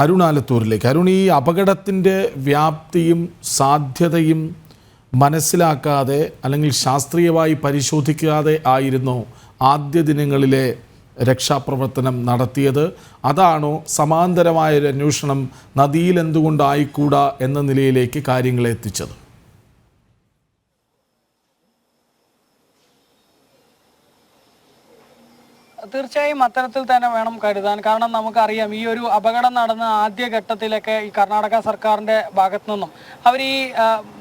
അരുണാലത്തൂരിലേക്ക്. അരുൺ, ഈ അപകടത്തിൻ്റെ വ്യാപ്തിയും സാധ്യതയും മനസ്സിലാക്കാതെ അല്ലെങ്കിൽ ശാസ്ത്രീയമായി പരിശോധിക്കാതെ ആയിരുന്നു ആദ്യ ദിനങ്ങളിലെ രക്ഷാപ്രവർത്തനം നടത്തിയത്? അതാണോ സമാന്തരമായ ഒരു അന്വേഷണം നദിയിൽ എന്തുകൊണ്ടായിക്കൂടാ എന്ന നിലയിലേക്ക് കാര്യങ്ങളെ എത്തിച്ചത്? തീർച്ചയായും അത്തരത്തിൽ തന്നെ വേണം കരുതാൻ. കാരണം നമുക്കറിയാം, ഈ ഒരു അപകടം നടന്ന ആദ്യഘട്ടത്തിലൊക്കെ ഈ കർണാടക സർക്കാരിൻ്റെ ഭാഗത്തു നിന്നും അവർ ഈ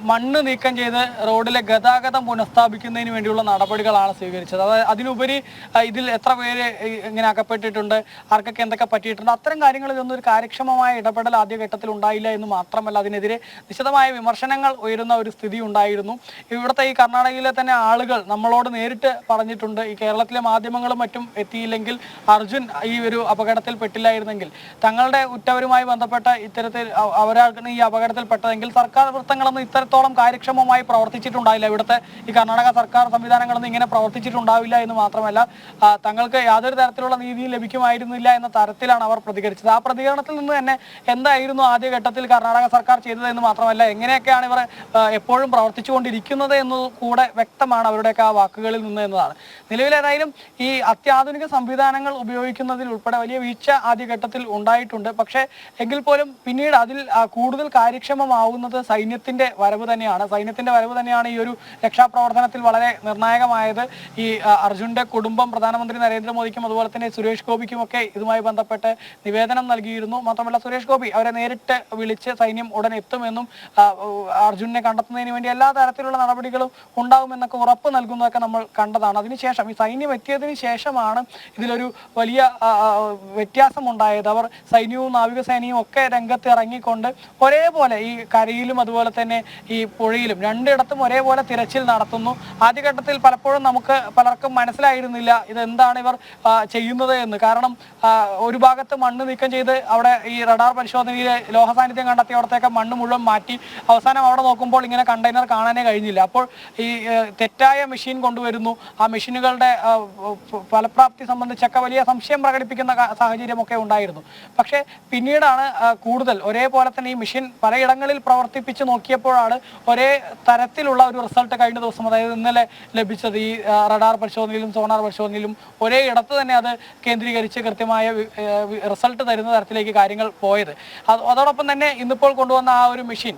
മണ്ണ് നീക്കം ചെയ്ത് റോഡിലെ ഗതാഗതം പുനഃസ്ഥാപിക്കുന്നതിന് വേണ്ടിയുള്ള നടപടികളാണ് സ്വീകരിച്ചത്. അതിനുപരി ഇതിൽ എത്ര പേര് ഇങ്ങനെ അകപ്പെട്ടിട്ടുണ്ട്, ആർക്കൊക്കെ എന്തൊക്കെ പറ്റിയിട്ടുണ്ട്, അത്തരം കാര്യങ്ങളിലൊന്നും ഒരു കാര്യക്ഷമമായ ഇടപെടൽ ആദ്യഘട്ടത്തിൽ ഉണ്ടായില്ല എന്ന് മാത്രമല്ല, അതിനെതിരെ നിശിതമായ വിമർശനങ്ങൾ ഉയരുന്ന ഒരു സ്ഥിതി ഉണ്ടായിരുന്നു. ഇവിടുത്തെ ഈ കർണാടകയിലെ തന്നെ ആളുകൾ നമ്മളോട് നേരിട്ട് പറഞ്ഞിട്ടുണ്ട്, ഈ കേരളത്തിലെ മാധ്യമങ്ങളും മറ്റും എത്തിയില്ലെങ്കിൽ, അർജുൻ ഈ ഒരു അപകടത്തിൽ പെട്ടില്ലായിരുന്നെങ്കിൽ, തങ്ങളുടെ ഉറ്റവരുമായി ബന്ധപ്പെട്ട ഇത്തരത്തിൽ അവരാണ് ഈ അപകടത്തിൽ പെട്ടതെങ്കിൽ സർക്കാർ വൃത്തങ്ങളൊന്നും ഇത്തരത്തോളം കാര്യക്ഷമമായി പ്രവർത്തിച്ചിട്ടുണ്ടാവില്ല, ഇവിടുത്തെ ഈ കർണാടക സർക്കാർ സംവിധാനങ്ങളൊന്നും ഇങ്ങനെ പ്രവർത്തിച്ചിട്ടുണ്ടാവില്ല എന്ന് മാത്രമല്ല, തങ്ങൾക്ക് യാതൊരു തരത്തിലുള്ള നീതിയും ലഭിക്കുമായിരുന്നില്ല എന്ന തരത്തിലാണ് അവർ പ്രതികരിച്ചത്. ആ പ്രതികരണത്തിൽ നിന്ന് തന്നെ എന്തായിരുന്നു ആദ്യഘട്ടത്തിൽ കർണാടക സർക്കാർ ചെയ്തത് എന്ന് മാത്രമല്ല, എങ്ങനെയൊക്കെയാണ് ഇവർ എപ്പോഴും പ്രവർത്തിച്ചുകൊണ്ടിരിക്കുന്നത് എന്ന് കൂടെ വ്യക്തമാണ് അവരുടെയൊക്കെ ആ വാക്കുകളിൽ നിന്ന് എന്നതാണ്. നിലവിലേതായാലും ഈ അത്യാധുനിക സംവിധാനങ്ങൾ ഉപയോഗിക്കുന്നതിൽ ഉൾപ്പെടെ വലിയ വീഴ്ച ആദ്യഘട്ടത്തിൽ ഉണ്ടായിട്ടുണ്ട്. പക്ഷേ എങ്കിൽ പോലും പിന്നീട് അതിൽ കൂടുതൽ കാര്യക്ഷമമാവുന്നത് സൈന്യത്തിന്റെ വരവ് തന്നെയാണ്. സൈന്യത്തിന്റെ വരവ് തന്നെയാണ് ഈ ഒരു രക്ഷാപ്രവർത്തനത്തിൽ വളരെ നിർണായകമായത്. ഈ അർജുന്റെ കുടുംബം പ്രധാനമന്ത്രി നരേന്ദ്രമോദിക്കും അതുപോലെ തന്നെ സുരേഷ് ഗോപിക്കുമൊക്കെ ഇതുമായി ബന്ധപ്പെട്ട് നിവേദനം നൽകിയിരുന്നു. മാത്രമല്ല, സുരേഷ് ഗോപി അവരെ നേരിട്ട് വിളിച്ച് സൈന്യം ഉടൻ എത്തുമെന്നും അർജുനെ കണ്ടെത്തുന്നതിന് വേണ്ടി എല്ലാ തരത്തിലുള്ള നടപടികളും ഉണ്ടാകുമെന്നൊക്കെ ഉറപ്പ് നൽകുന്നതൊക്കെ നമ്മൾ കണ്ടതാണ്. അതിനുശേഷം ഈ സൈന്യം എത്തിയതിനു ശേഷമാണ് ഇതിലൊരു വലിയ വ്യത്യാസമുണ്ടായത്. അവർ സൈന്യവും നാവികസേനയും ഒക്കെ രംഗത്ത് ഇറങ്ങിക്കൊണ്ട് ഒരേപോലെ ഈ കരയിലും അതുപോലെ തന്നെ ഈ പുഴയിലും രണ്ടിടത്തും ഒരേപോലെ തിരച്ചിൽ നടത്തുന്നു. ആദ്യഘട്ടത്തിൽ പലപ്പോഴും നമുക്ക് പലർക്കും മനസ്സിലായിരുന്നില്ല ഇതെന്താണ് ഇവർ ചെയ്യുന്നത് എന്ന്. കാരണം ഒരു ഭാഗത്ത് മണ്ണ് നീക്കം ചെയ്ത് അവിടെ ഈ റഡാർ പരിശോധനയിലെ ലോഹ സാന്നിധ്യം കണ്ടെത്തിയവിടത്തേക്ക് മണ്ണ് മുഴുവൻ മാറ്റി അവസാനം അവിടെ നോക്കുമ്പോൾ ഇങ്ങനെ കണ്ടെയ്നർ കാണാനേ കഴിഞ്ഞില്ല. അപ്പോൾ ഈ തെറ്റായ മെഷീൻ കൊണ്ടുവരുന്നു. ആ മെഷീനുകളുടെ ഫലപ്രാപ്തി സംബന്ധിച്ചൊക്കെ വലിയ സംശയം പ്രകടിപ്പിക്കുന്ന സാഹചര്യമൊക്കെ ഉണ്ടായിരുന്നു. പക്ഷേ പിന്നീടാണ് കൂടുതൽ ഒരേപോലെ തന്നെ ഈ മെഷീൻ പലയിടങ്ങളിൽ പ്രവർത്തിപ്പിച്ച് നോക്കിയപ്പോഴാണ് ഒരേ തരത്തിലുള്ള ഒരു റിസൾട്ട് കഴിഞ്ഞ ദിവസം, അതായത് ഇന്നലെ ലഭിച്ചത്. ഈ റഡാർ പരിശോധനയിലും സോണാർ പരിശോധനയിലും ഒരേ ഇടത്ത് തന്നെ അത് കേന്ദ്രീകരിച്ച് കൃത്യമായ റിസൾട്ട് തരുന്ന തരത്തിലേക്ക് കാര്യങ്ങൾ പോയത്. അതോടൊപ്പം തന്നെ ഇന്നിപ്പോൾ കൊണ്ടുവന്ന ആ ഒരു മെഷീൻ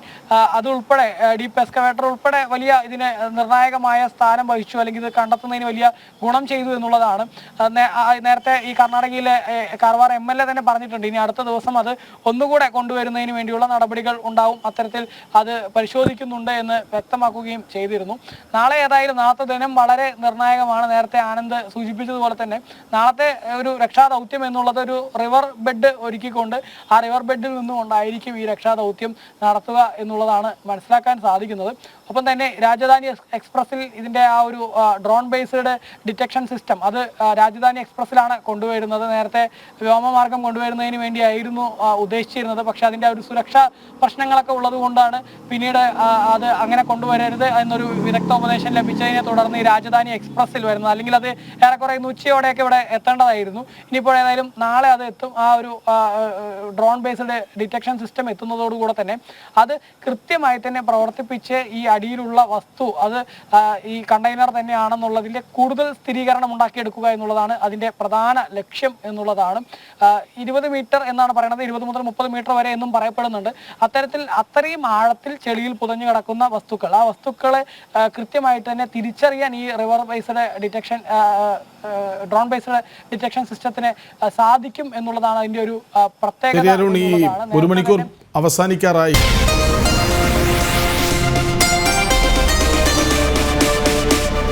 അതുൾപ്പെടെ ഡീപ്പ് എക്സ്കവേറ്റർ ഉൾപ്പെടെ വലിയ ഇതിന് നിർണായകമായ സ്ഥാനം വഹിച്ചു, അല്ലെങ്കിൽ ഇത് കണ്ടെത്തുന്നതിന് വലിയ ഗുണം ചെയ്തു എന്നുള്ളതാണ്. നേരത്തെ ഈ കർണാടകയിലെ കാർവാർ MLA തന്നെ പറഞ്ഞിട്ടുണ്ട്, ഇനി അടുത്ത ദിവസം അത് ഒന്നുകൂടെ കൊണ്ടുവരുന്നതിന് വേണ്ടിയുള്ള നടപടികൾ ഉണ്ടാവും, അത്തരത്തിൽ അത് പരിശോധിക്കുന്നുണ്ട് എന്ന് വ്യക്തമാക്കുകയും ചെയ്തിരുന്നു. നാളെ ഏതായാലും നാളത്തെ ദിനം വളരെ നിർണായകമാണ്. നേരത്തെ ആനന്ദ് സൂചിപ്പിച്ചതുപോലെ തന്നെ നാളത്തെ ഒരു രക്ഷാദൗത്യം എന്നുള്ളത് ഒരു റിവർ ബെഡ് ഒരുക്കിക്കൊണ്ട് ആ റിവർ ബെഡിൽ നിന്നുകൊണ്ടായിരിക്കും ഈ രക്ഷാദൗത്യം നടത്തുക എന്നുള്ളതാണ് മനസ്സിലാക്കാൻ സാധിക്കുന്നത്. ഒപ്പം തന്നെ രാജധാനി എക്സ്പ്രസിൽ ഇതിൻ്റെ ആ ഒരു ഡ്രോൺ ബേസ്ഡ് ഡിറ്റക്ഷൻ സിസ്റ്റം അത് രാജധാനി എക്സ്പ്രസ്സിലാണ് കൊണ്ടുവരുന്നത്. നേരത്തെ വ്യോമമാർഗം കൊണ്ടുവരുന്നതിന് വേണ്ടിയായിരുന്നു ഉദ്ദേശിച്ചിരുന്നത്. പക്ഷെ അതിൻ്റെ ഒരു സുരക്ഷാ പ്രശ്നങ്ങളൊക്കെ ഉള്ളത് കൊണ്ടാണ് പിന്നീട് അത് അങ്ങനെ കൊണ്ടുവരരുത് എന്നൊരു വിദഗ്ധോപദേശം ലഭിച്ചതിനെ തുടർന്ന് ഈ രാജധാനി എക്സ്പ്രസ്സിൽ വരുന്നത്. അല്ലെങ്കിൽ അത് ഏറെക്കുറെ ഇന്ന് ഉച്ചയോടെയൊക്കെ ഇവിടെ എത്തേണ്ടതായിരുന്നു. ഇനിയിപ്പോൾ ഏതായാലും നാളെ അത് എത്തും. ആ ഒരു ഡ്രോൺ ബേസ്ഡ് ഡിറ്റക്ഷൻ സിസ്റ്റം എത്തുന്നതോടുകൂടെ തന്നെ അത് കൃത്യമായി തന്നെ പ്രവർത്തിപ്പിച്ച് ഈ അടിയിലുള്ള വസ്തു അത് ഈ കണ്ടെയ്നർ തന്നെയാണെന്നുള്ളതിൻ്റെ കൂടുതൽ സ്ഥിരീകരണം ഉണ്ടാക്കിയെടുക്കുക എന്നുള്ളതാണ് അതിൻ്റെ പ്രധാന ലക്ഷ്യം എന്നുള്ളതാണ്. 20 മീറ്റർ എന്നാണ് പറയുന്നത്, 20 മുതൽ 30 മീറ്റർ വരെ എന്നും പറയപ്പെടുന്നുണ്ട്. അത്രയും ആഴത്തിൽ ചെളിയിൽ പുതഞ്ഞു കിടക്കുന്ന വസ്തുക്കൾ, ആ വസ്തുക്കളെ കൃത്യമായിട്ട് തന്നെ തിരിച്ചറിയാൻ ഈ river based detection drone based detection സിസ്റ്റത്തിന് സാധിക്കും എന്നുള്ളതാണ് അതിൻ്റെ ഒരു പ്രത്യേകത. ഒരു മണിക്കൂർ അവസാനിക്കാറായി.